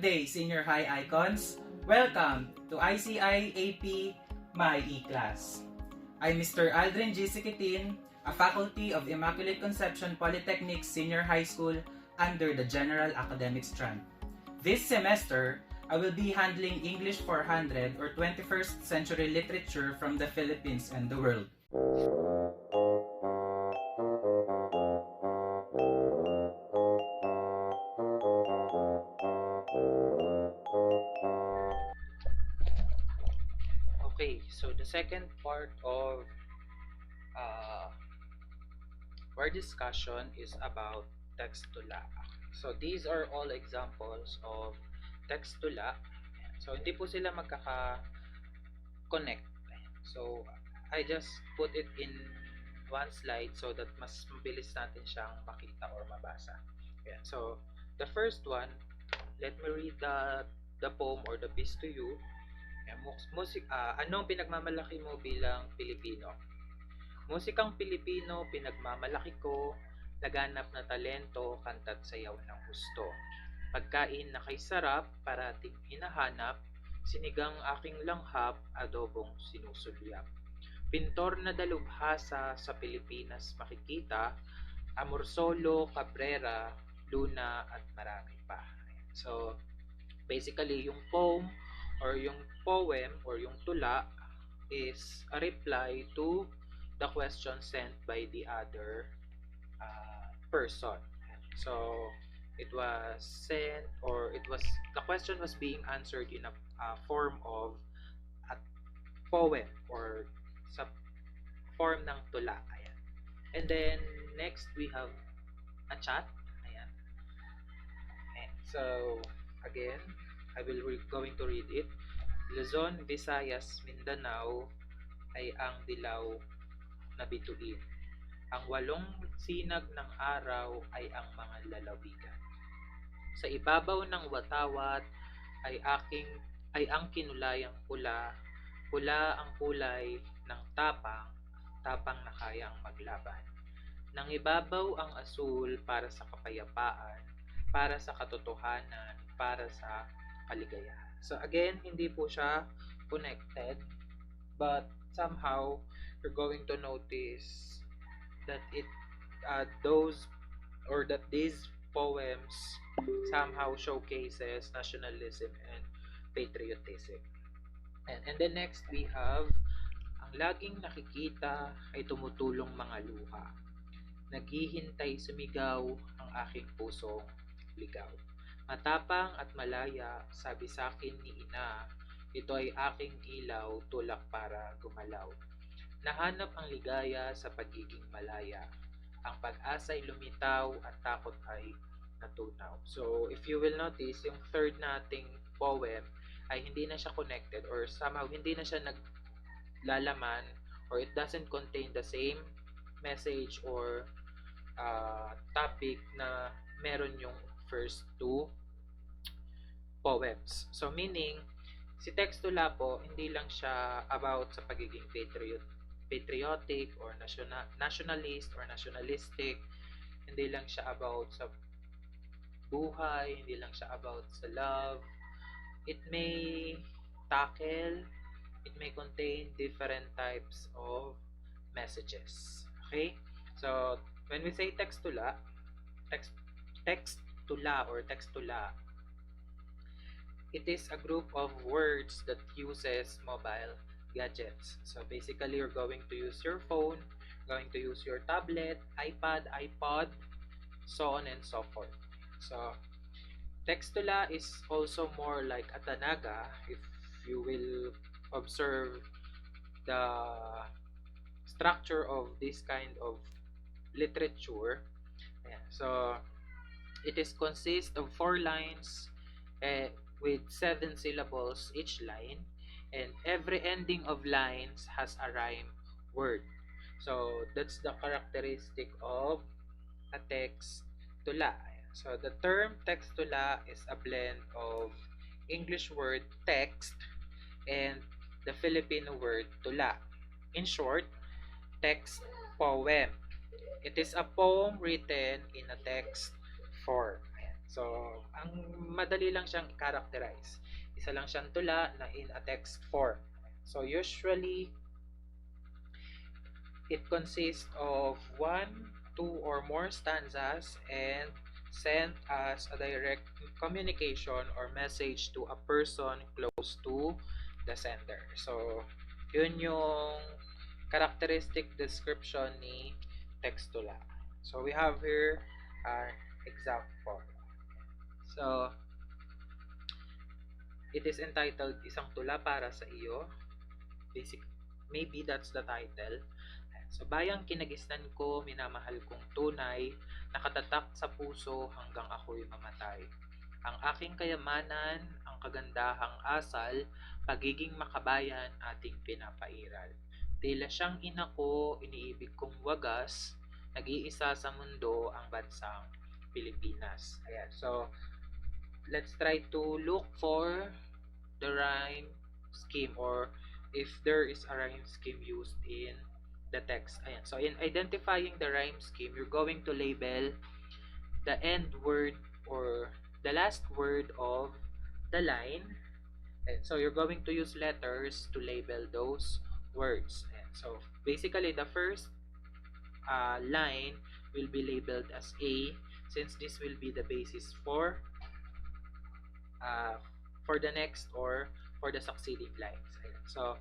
day, Senior High Icons. Welcome to ICI AP My E-Class. I'm Mr. Aldrin G. Sikitin, a faculty of Immaculate Conception Polytechnic Senior High School under the General Academic Strand. This semester, I will be handling English 400 or 21st century literature from the Philippines and the world. Okay, so the second part of our discussion is about Textula. So these are all examples of Textula. So hindi po sila magkaka-connect. So I just put it in one slide so that mas mabilis natin siyang makita or mabasa. Ayan. So the first one, let me read the poem or the piece to you. Anong pinagmamalaki mo bilang Pilipino? Musikang Pilipino, pinagmamalaki ko, laganap na talento, kanta't sayaw ng gusto. Pagkain na kay sarap, parating hinahanap, sinigang aking langhap, adobong sinusulyap. Pintor na dalubhasa sa Pilipinas makikita, Amorsolo, Cabrera, Luna at marami pa. So, basically yung poem or yung poem or yung tula is a reply to the question sent by the other person. So it was sent, or the question was being answered in a form of a poem or sa form ng tula. Ayan. And then next we have a chat. Ayan. And so again, I will going to read it. Luzon, Visayas, Mindanao ay ang dilaw na bituin. Ang walong sinag ng araw ay ang mga lalawigan. Sa ibabaw ng watawat ay ang kinulayang pula, pula ang kulay ng tapang, tapang na kayang maglaban. Nang ibabaw ang asul para sa kapayapaan, para sa katotohanan, para sa kaligayahan. So again, hindi po siya connected, but somehow you're going to notice that these poems somehow showcases nationalism and patriotism. And then next we have, ang laging nakikita ay tumutulong mga luha. Naghihintay sumigaw ang aking pusong ligaw. Matapang at malaya, sabi sa akin ni ina, ito ay aking ilaw, tulak para gumalaw. Nahanap ang ligaya sa pagiging malaya. Ang pag-asa'y lumitaw at takot ay natunaw. So, if you will notice, yung third nating poem ay hindi na siya connected or somehow hindi na siya naglalaman or it doesn't contain the same message or topic na meron yung first two poems. So, meaning, si Textula po, hindi lang siya about sa pagiging patriotic or nationalist or nationalistic. Hindi lang siya about sa buhay, hindi lang siya about sa love. It may tackle, it may contain different types of messages. Okay? So, when we say Textula or Textula, it is a group of words that uses mobile gadgets. So basically, you're going to use your phone, going to use your tablet, iPad, iPod, so on and so forth. So Textula is also more like a tanaga if you will observe the structure of this kind of literature. So it is consist of 4 lines with 7 syllables each line, and every ending of lines has a rhyme word. So that's the characteristic of a textula. So the term textula is a blend of English word text and the Filipino word tula. In short, text poem. It is a poem written in a text form. So, ang madali lang siyang i-characterize. Isa lang siyang tula na in a text form. So, usually, it consists of one, two, or more stanzas and sent as a direct communication or message to a person close to the sender. So, yun yung characteristic description ni Textula. So, we have here our example. So, it is entitled Isang Tula Para Sa Iyo. Basic, maybe that's the title. So, bayang kinagisnan ko, minamahal kong tunay, nakatatak sa puso hanggang ako'y mamatay. Ang aking kayamanan, ang kagandahang asal, pagiging makabayan ating pinapairal. Tila siyang ina ko, iniibig kong wagas, nag-iisa sa mundo ang bansang Pilipinas. Ayan, so let's try to look for the rhyme scheme or if there is a rhyme scheme used in the text. Ayan. So, in identifying the rhyme scheme, you're going to label the end word or the last word of the line. And so, you're going to use letters to label those words. And so, basically, the first line will be labeled as A since this will be the basis uh, for the next or for the succeeding lines. Ayan. So,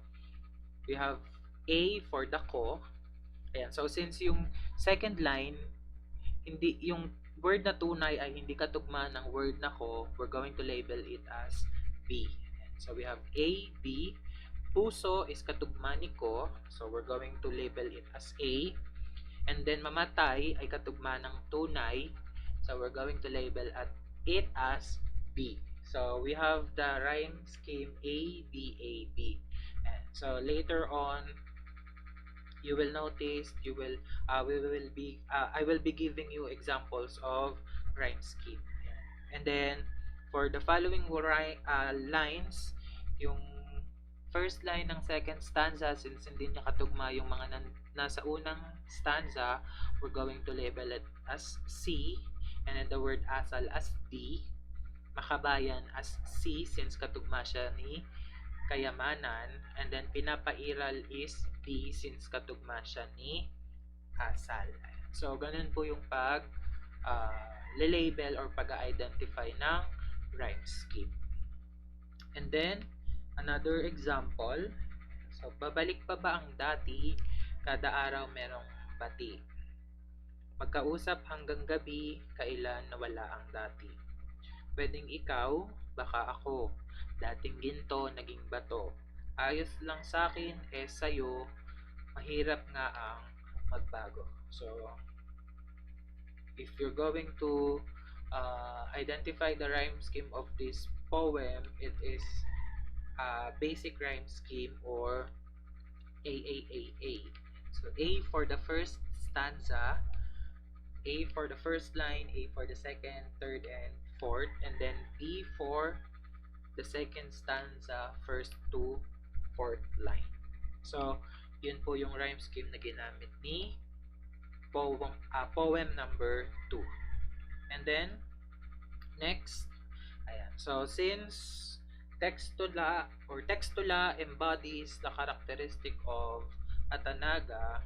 we have A for the ko. Ayan. So, since yung second line, hindi yung word na tunay ay hindi katugma ng word na ko, we're going to label it as B. Ayan. So, we have A, B. Puso is katugma ni ko. So, we're going to label it as A. And then, mamatay ay katugma ng tunay. So, we're going to label it as B. So, we have the rhyme scheme A, B, A, B. And so, later on, you will notice, I will be giving you examples of rhyme scheme. And then, for the following lines, yung first line ng second stanza, since hindi niya katugma yung mga nasa unang stanza, we're going to label it as C, and then the word asal as D, makabayan as C since katugma siya ni kayamanan, and then pinapairal is D since katugma siya ni asal. So, ganun po yung label or pag-identify ng rhyme scheme. And then, another example. So, babalik pa ba ang dati? Kada araw merong bati. Magkausap hanggang gabi, kailan nawala ang dati. Pwedeng ikaw, baka ako. Dating ginto, naging bato. Ayos lang sa akin, sa'yo, mahirap nga ang magbago. So, if you're going to identify the rhyme scheme of this poem, it is a basic rhyme scheme or AAAA. So, A for the first stanza, A for the first line, A for the second, third, and fourth, and then B for the second stanza, first to fourth line. So, yun po yung rhyme scheme na ginamit ni poem number 2. And then, next, ayan. So, since Textula embodies the characteristic of a tanaga,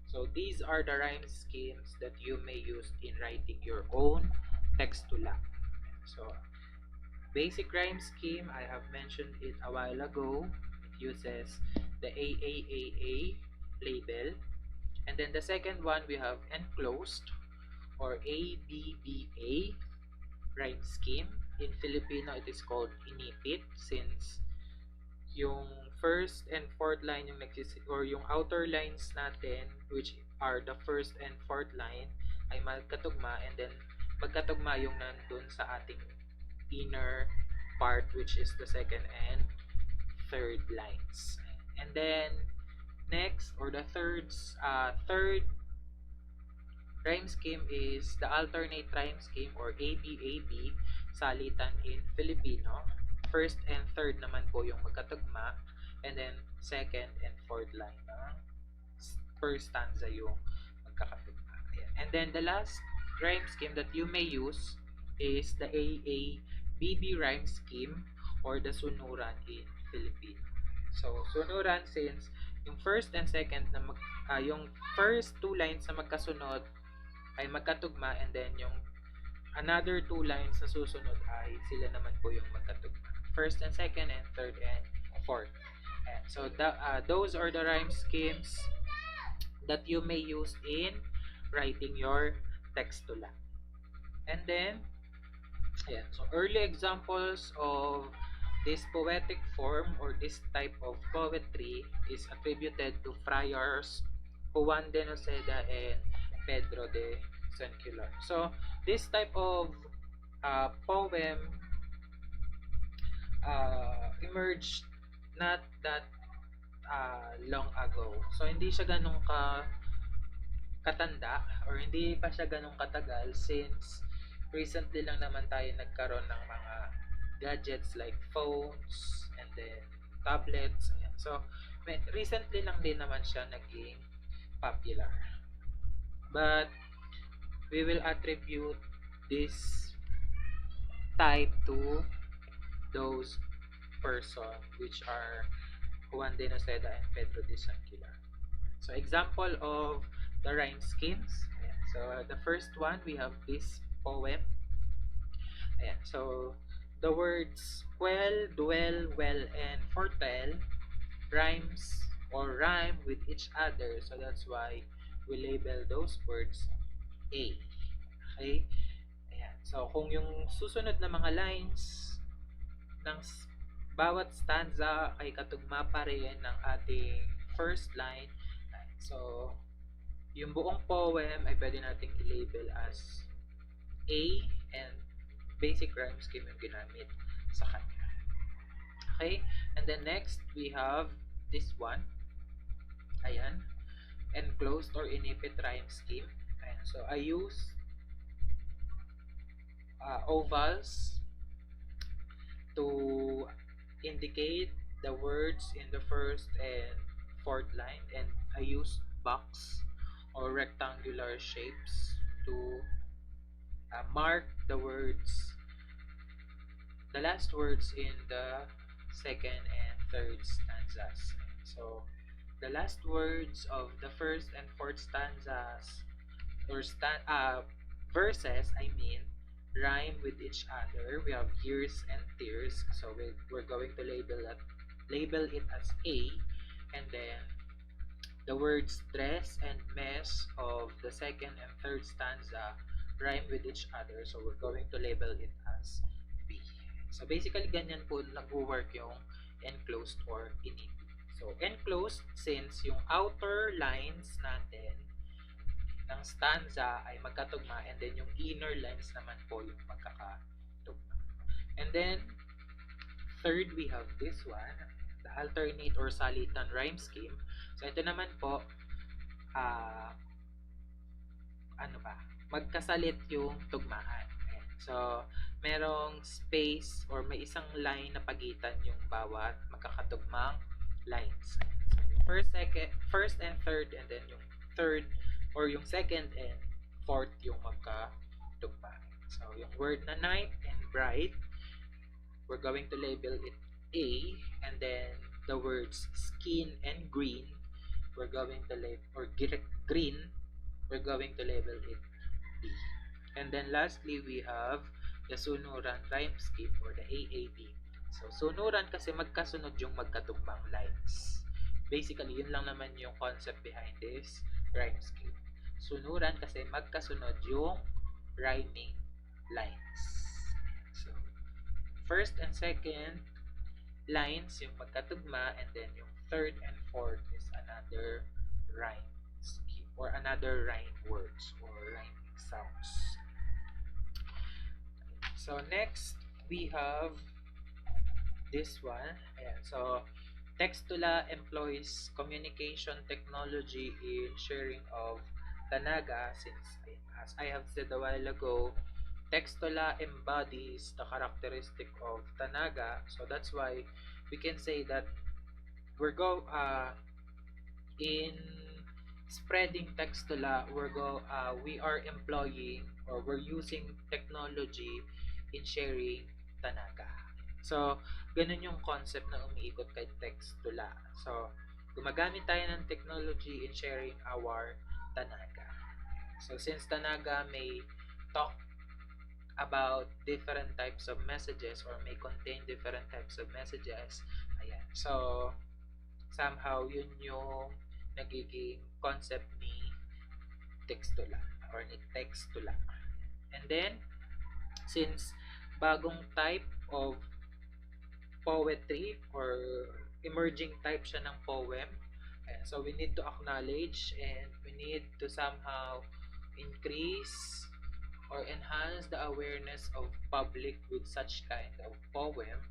so these are the rhyme schemes that you may use in writing your own Textula. So, basic rhyme scheme, I have mentioned it a while ago. It uses the AAAA label. And then the second one, we have enclosed or ABBA rhyme scheme. In Filipino, it is called inipit since yung first and fourth line yung or yung outer lines natin, which are the first and fourth line, ay magkatugma, and then magkatugma yung nandun sa ating inner part, which is the second and third lines. And then next, or the third rhyme scheme is the alternate rhyme scheme or ABAB, salitan in Filipino. First and third naman po yung magkatugma, and then second and fourth line ng first stanza yung magkakatugma. And then the last rhyme scheme that you may use is the AABB rhyme scheme or the sunuran in Filipino. So, sunuran since yung first and second na yung first two lines na magkasunod ay magkatugma, and then yung another two lines na susunod ay sila naman po yung magkatugma. First and second and third and fourth. And so those are the rhyme schemes that you may use in writing your textula. And then, ayan, so early examples of this poetic form or this type of poetry is attributed to friars Juan de Noceda and Pedro de Sencular. So, this type of poem emerged not that long ago. So, hindi siya ganun katanda or hindi pa siya ganun katagal since recently lang naman tayo nagkaroon ng mga gadgets like phones and then tablets. Ayan. So, recently lang din naman siya naging popular. But, we will attribute this type to those person which are Juan de Noceda and Pedro de Sencular. So, example of the rhyme schemes. Ayan. So, the first one, we have this poem. Ayan. So, the words quell, dwell, well, and foretell rhymes or rhyme with each other. So, that's why we label those words A. Okay? Ayan. So, kung yung susunod na mga lines ng bawat stanza ay katugma pa rin ng ating first line, so, yung buong poem ay pwede nating i-label as A, and basic rhyme scheme yung ginamit sa kanya. Okay? And then next, we have this one. Ayan. Enclosed or inipit rhyme scheme. Ayan. So, I use ovals to indicate the words in the first and fourth line, and I use box or rectangular shapes to mark the words, the last words in the second and third stanzas. So the last words of the first and fourth stanzas or verses, I mean, rhyme with each other. We have years and tears, so we're going to label it as A, and then the words dress and mess of the second and third stanza rhyme with each other, so we're going to label it as B. So basically, ganyan po nag-work yung enclosed or inipit. So enclosed, since yung outer lines natin ng stanza ay magkatugma, and then yung inner lines naman po yung magkakatugma. And then, third, we have this one, the alternate or salitan rhyme scheme. So, ito naman po, magkasalit yung tugmaan. Ayan. So, merong space or may isang line na pagitan yung bawat magkakatugmang lines. So, yung first and third, and then yung third or yung second and fourth yung magkatugma. So, yung word na night and bright, we're going to label it A, and then the words skin and green, we're going to label, or green, we're going to label it B. And then lastly, we have the sunuran rhyme scheme or the AAB. So, sunuran kasi magkasunod yung magkatugmang lines. Basically, yun lang naman yung concept behind this rhyme scheme. Sunuran kasi magkasunod yung rhyming lines. So, first and second lines yung magkatugma, and then yung third and fourth is another rhyme scheme or another rhyme words or rhyming sounds. So, next, we have this one. Ayan. So, Textula employs communication technology in sharing of Tanaga, since, as I have said a while ago, Textula embodies the characteristic of Tanaga. So that's why we can say that in spreading Textula, we are employing or we're using technology in sharing Tanaga. So, ganun yung concept na umiikot kay Textula. So, gumagamit tayo ng technology in sharing our Tanaga. So, since Tanaga may talk about different types of messages or may contain different types of messages, ayan. So, somehow yun yung nagiging concept ni Textula or ni Textula. And then, since bagong type of poetry or emerging type siya ng poem, so we need to acknowledge and we need to somehow increase or enhance the awareness of public with such kind of poem.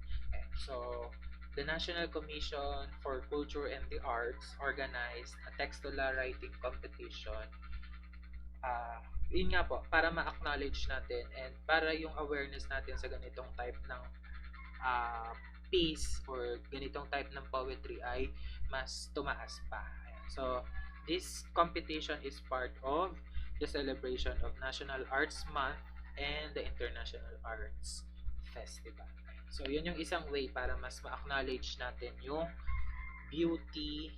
So, the National Commission for Culture and the Arts organized a textula writing competition. Yun nga po, para ma-acknowledge natin and para yung awareness natin sa ganitong type ng piece or ganitong type ng poetry ay mas tumaas pa. So, this competition is part of the celebration of National Arts Month and the International Arts Festival. So, yun yung isang way para mas ma-acknowledge natin yung beauty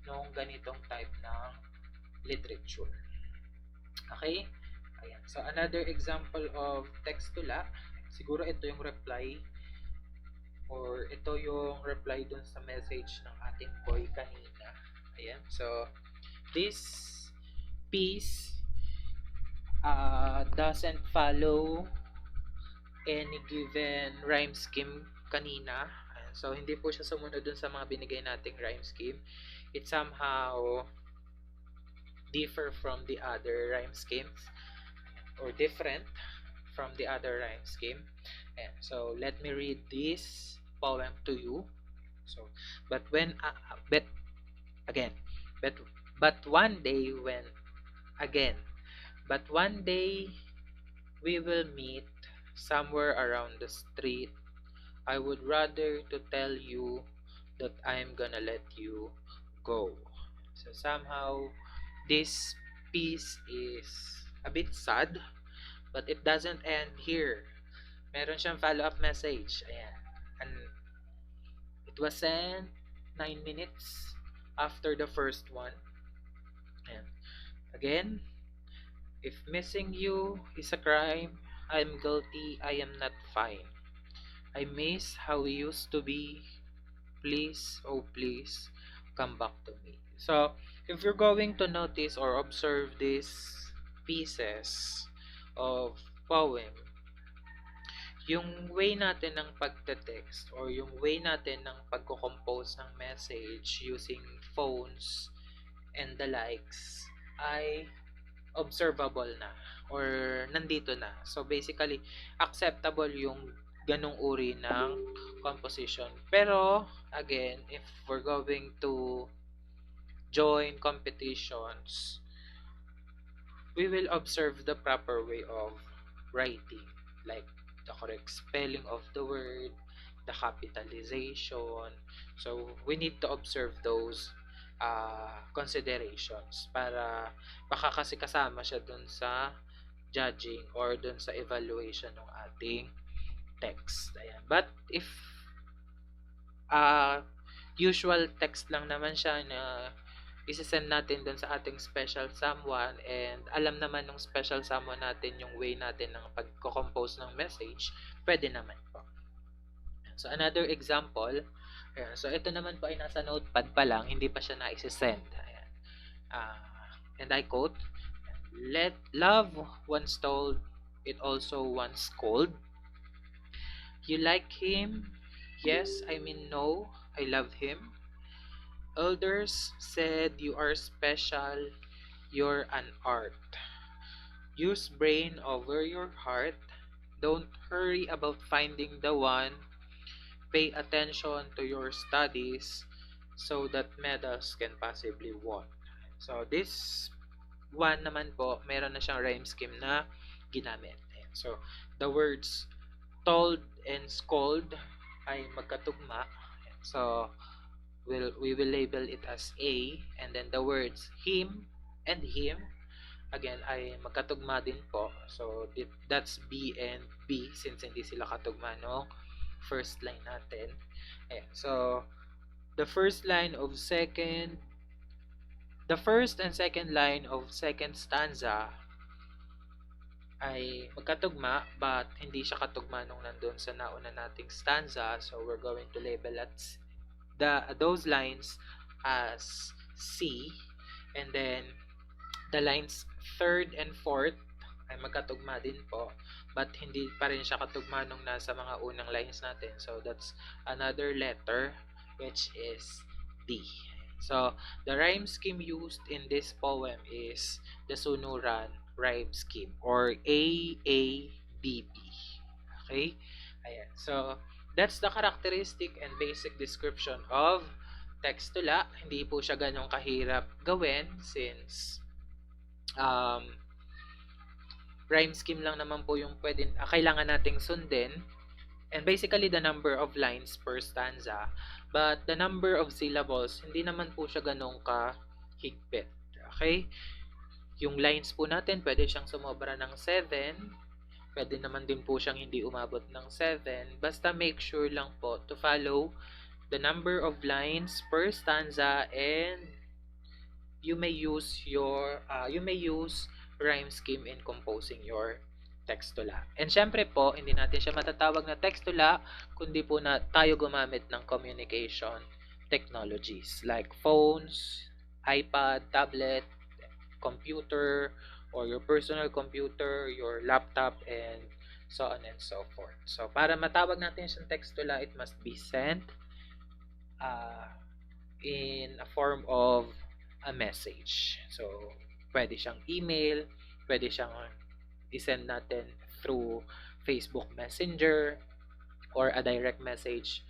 ng ganitong type ng literature. Okay? Ayan. So, another example of textula, siguro ito yung reply or ito yung reply dun sa message ng ating boy kanina. Ayan. So, this piece doesn't follow any given rhyme scheme kanina. Ayan. So, hindi po siya sumunod dun sa mga binigay nating rhyme scheme. It somehow differ from the other rhyme schemes or different from the other rhyme scheme. And so let me read this poem to you. So, but when but again, but one day when again, but one day we will meet somewhere around the street. I would rather to tell you that I'm gonna let you go. So somehow this piece is a bit sad, but it doesn't end here. Meron siyang follow-up message. Ayan. And it was sent 9 minutes after the first one. Ayan. Again, if missing you is a crime, I'm guilty, I am not fine. I miss how we used to be. Please, oh please, come back to me. So, if you're going to notice or observe these pieces of poem, yung way natin ng pagte-text or yung way natin ng pagko-compose ng message using phones and the likes ay observable na or nandito na. So basically, acceptable yung ganong uri ng composition. Pero again, if we're going to join competitions, we will observe the proper way of writing, like the correct spelling of the word, the capitalization. So we need to observe those considerations para baka kasi kasama siya dun sa judging or dun sa evaluation ng ating text. Ayan. But if usual text lang naman siya na isasend natin dun sa ating special someone and alam naman ng special someone natin yung way natin ng pagko-compose ng message, pwede naman po. So, another example, ayan, so ito naman po ay nasa notepad pa lang, hindi pa siya na-isasend. Ayan. And I quote, "Let love once told, it also once called. You like him? Yes, I mean no, I love him. Elders said you are special, you're an art. Use brain over your heart. Don't hurry about finding the one. Pay attention to your studies so that medals can possibly won." So this one naman po, meron na siyang rhyme scheme na ginamit. So the words told and scold ay magkatugma. So we will label it as A, and then the words him and him again ay magkatugma din po. So that's B and B since hindi sila katugma no first line natin. Ayan. So the first line of second the first and second line of second stanza ay magkatugma but hindi siya katugma nung nandun sa nauna nating stanza. So we're going to label at those lines as C, and then the lines third and fourth ay magkatugma din po but hindi pa rin siya katugma nung nasa mga unang lines natin. So that's another letter which is D. So the rhyme scheme used in this poem is the Sunuran rhyme scheme or AABB. Okay? Ayan. So that's the characteristic and basic description of Textula. Hindi po siya ganong kahirap gawin since rhyme scheme lang naman po yung kailangan nating sundin. And basically, the number of lines per stanza. But the number of syllables, hindi naman po siya ganong kahigpit. Okay? Yung lines po natin, pwede siyang sumobra ng 7. Pwede naman din po siyang hindi umabot ng 7. Basta make sure lang po to follow the number of lines per stanza, and you may use rhyme scheme in composing your textula. And syempre po, hindi natin siya matatawag na textula kundi po na tayo gumamit ng communication technologies like phones, iPad, tablet, computer, or your personal computer, your laptop, and so on and so forth. So, para matawag natin siyang textula, it must be sent in a form of a message. So, pwede siyang email, pwede siyang i-send natin through Facebook Messenger or a direct message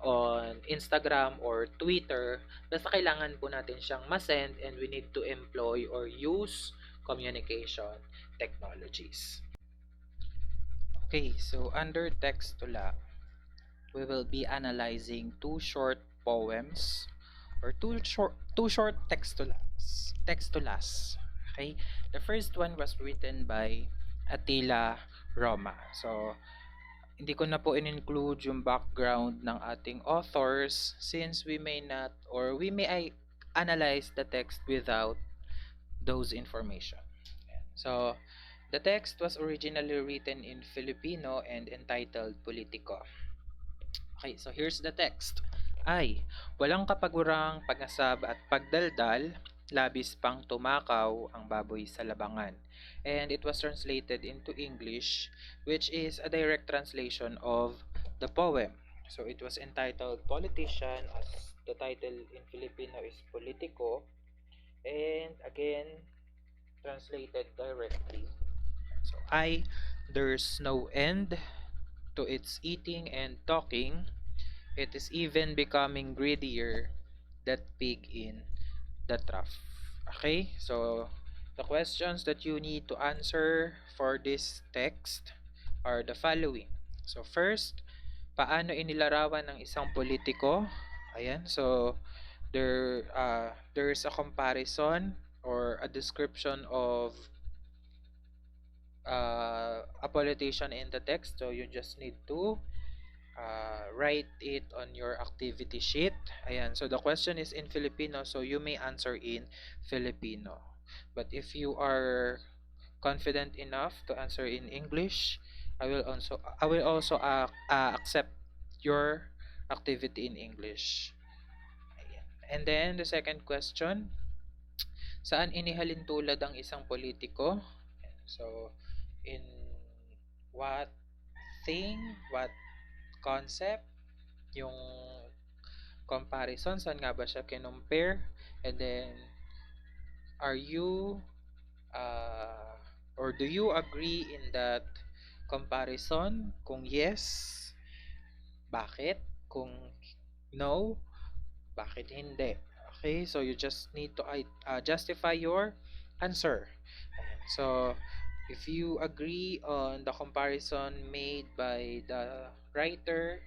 on Instagram or Twitter. Basta kailangan po natin siyang masend, and we need to employ or use communication technologies. Okay, so under Textula, we will be analyzing two short poems or two short textulas. Okay, the first one was written by Attila Roma. So hindi ko na po in-include yung background ng ating authors since we may not or we may analyze the text without those information. So the text was originally written in Filipino and entitled Politico. Okay, so here's the text. Ay, walang kapagurang pagasab at pagdaldal, labis pang tumakaw ang baboy sa labangan. And it was translated into English, which is a direct translation of the poem. So it was entitled Politician, as the title in Filipino is Politico, and again, translated directly. So there's no end to its eating and talking. It is even becoming greedier that pig in the trough. Okay, so the questions that you need to answer for this text are the following. So first, paano inilarawan ng isang politiko? Ayan, so there's a comparison or a description of a politician in the text. So you just need to write it on your activity sheet. Ayan, so the question is in Filipino, so you may answer in Filipino. But if you are confident enough to answer in English, I will also accept your activity in English. Ayan. And then the second question, saan inihalin tulad ang isang politiko? So in what what concept, yung comparison, saan nga ba siya kinumpare, and then are you or do you agree in that comparison? Kung yes, bakit? Kung no, bakit hindi? Okay, so you just need to justify your answer. So if you agree on the comparison made by the writer,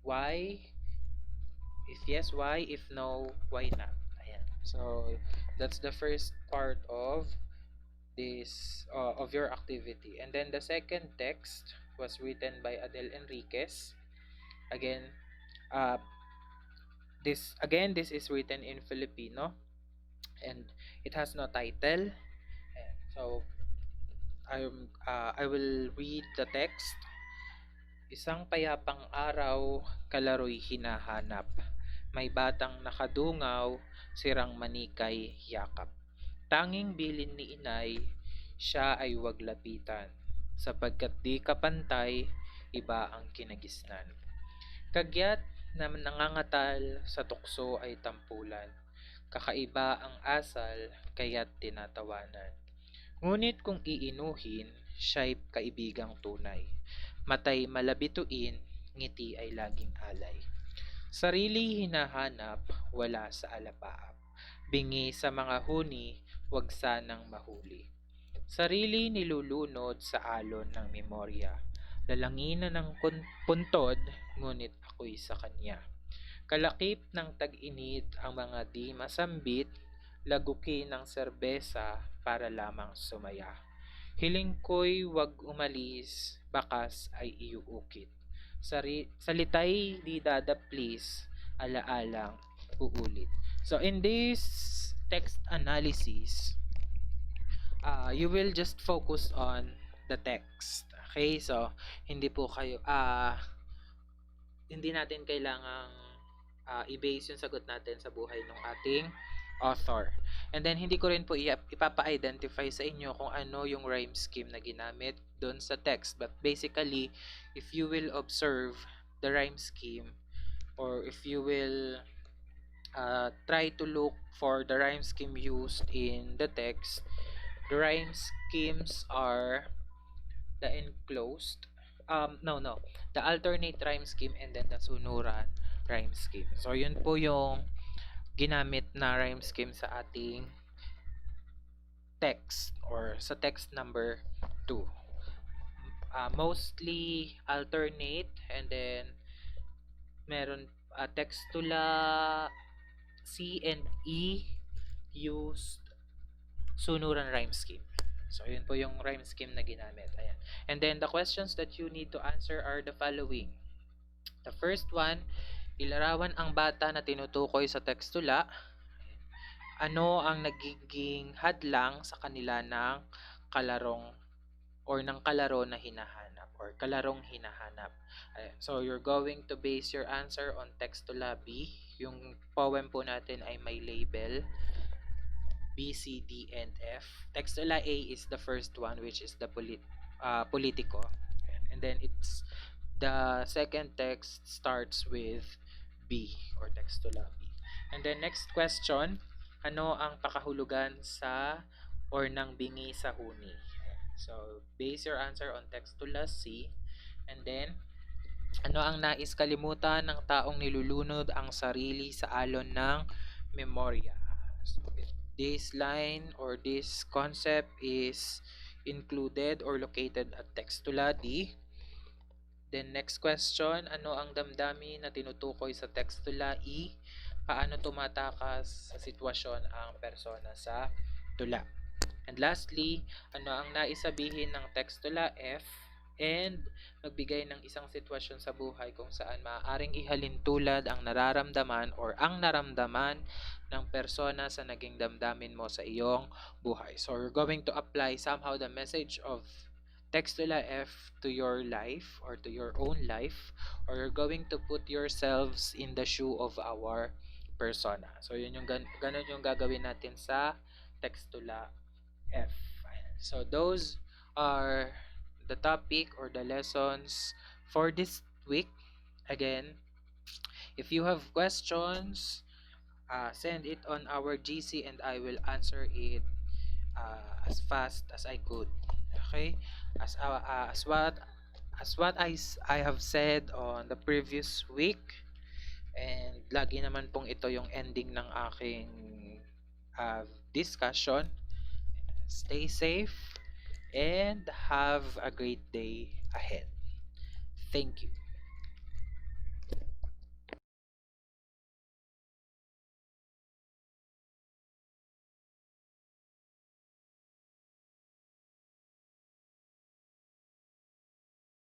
why? If yes, why? If no, why not? Ayan. So that's the first part of this of your activity. And then the second text was written by Adel Enriquez. Again, uh, this is written in Filipino, and it has no title. So I will read the text. Isang payapang araw, kalaro'y hinahanap. May batang nakadungaw, sirang manikay yakap. Tanging bilin ni inay, siya ay wag lapitan, sapagkat di kapantay, iba ang kinagisnan. Kagyat na nangangatal sa tukso ay tampulan, kakaiba ang asal, kaya't tinatawanan. Ngunit kung iinuhin, siya'y kaibigang tunay. Matay malabituin, ngiti ay laging alay. Sarili hinahanap, wala sa alapaap. Bingi sa mga huni, wag sanang mahuli. Sarili nilulunod sa alon ng memorya. Lalanginan ng puntod, ngunit ako'y sa kanya. Kalakip ng tag-init ang mga di masambit, laguki ng serbesa para lamang sumaya. Hiling ko'y wag umalis, bakas ay iuukit. Salitay di dadaplis, alaalang uulit. So in this text analysis, you will just focus on the text. Okay? So hindi po kayo hindi natin kailangang i-base yung sagot natin sa buhay ng ating author. And then, hindi ko rin po ipapa-identify sa inyo kung ano yung rhyme scheme na ginamit doon sa text. But basically, if you will observe the rhyme scheme, or if you will try to look for the rhyme scheme used in the text, the rhyme schemes are the enclosed, no, the alternate rhyme scheme and then the sunuran rhyme scheme. So, yun po yung ginamit na rhyme scheme sa ating text or sa text number 2. Mostly alternate, and then meron Textula C and E used sunuran rhyme scheme. So, yun po yung rhyme scheme na ginamit. Ayan. And then, the questions that you need to answer are the following. The first one, ilarawan ang bata na tinutukoy sa tekstula. Ano ang nagiging hadlang sa kanila ng kalarong or ng kalaro na hinahanap or kalarong hinahanap. Ayan. So, you're going to base your answer on Textula B. Yung poem po natin ay may label B, C, D, and F. Textula A is the first one, which is the Politico. And then it's the second text starts with B or Textula B. And then next question, ano ang pakahulugan sa or ng bingi sa huni? So, base your answer on Textula C. And then, ano ang nais kalimutan ng taong nilulunod ang sarili sa alon ng memorya? So, this line or this concept is included or located at Textula D. Then next question, ano ang damdamin na tinutukoy sa Textula E? Paano tumatakas sa sitwasyon ang persona sa tula? And lastly, ano ang naisabihin ng Textula F? And magbigay ng isang sitwasyon sa buhay kung saan maaaring ihalin tulad ang nararamdaman or ang naramdaman ng persona sa naging damdamin mo sa iyong buhay. So, you're going to apply somehow the message of Textula F to your life or to your own life, or you're going to put yourselves in the shoe of our persona. So, yun yung ganun yung gagawin natin sa Textula F. So, those are the topic or the lessons for this week. Again, if you have questions, send it on our GC and I will answer it as fast as I could. Okay? As what I have said on the previous week, and lagi naman pong ito yung ending ng aking discussion. Stay safe and have a great day ahead. Thank you.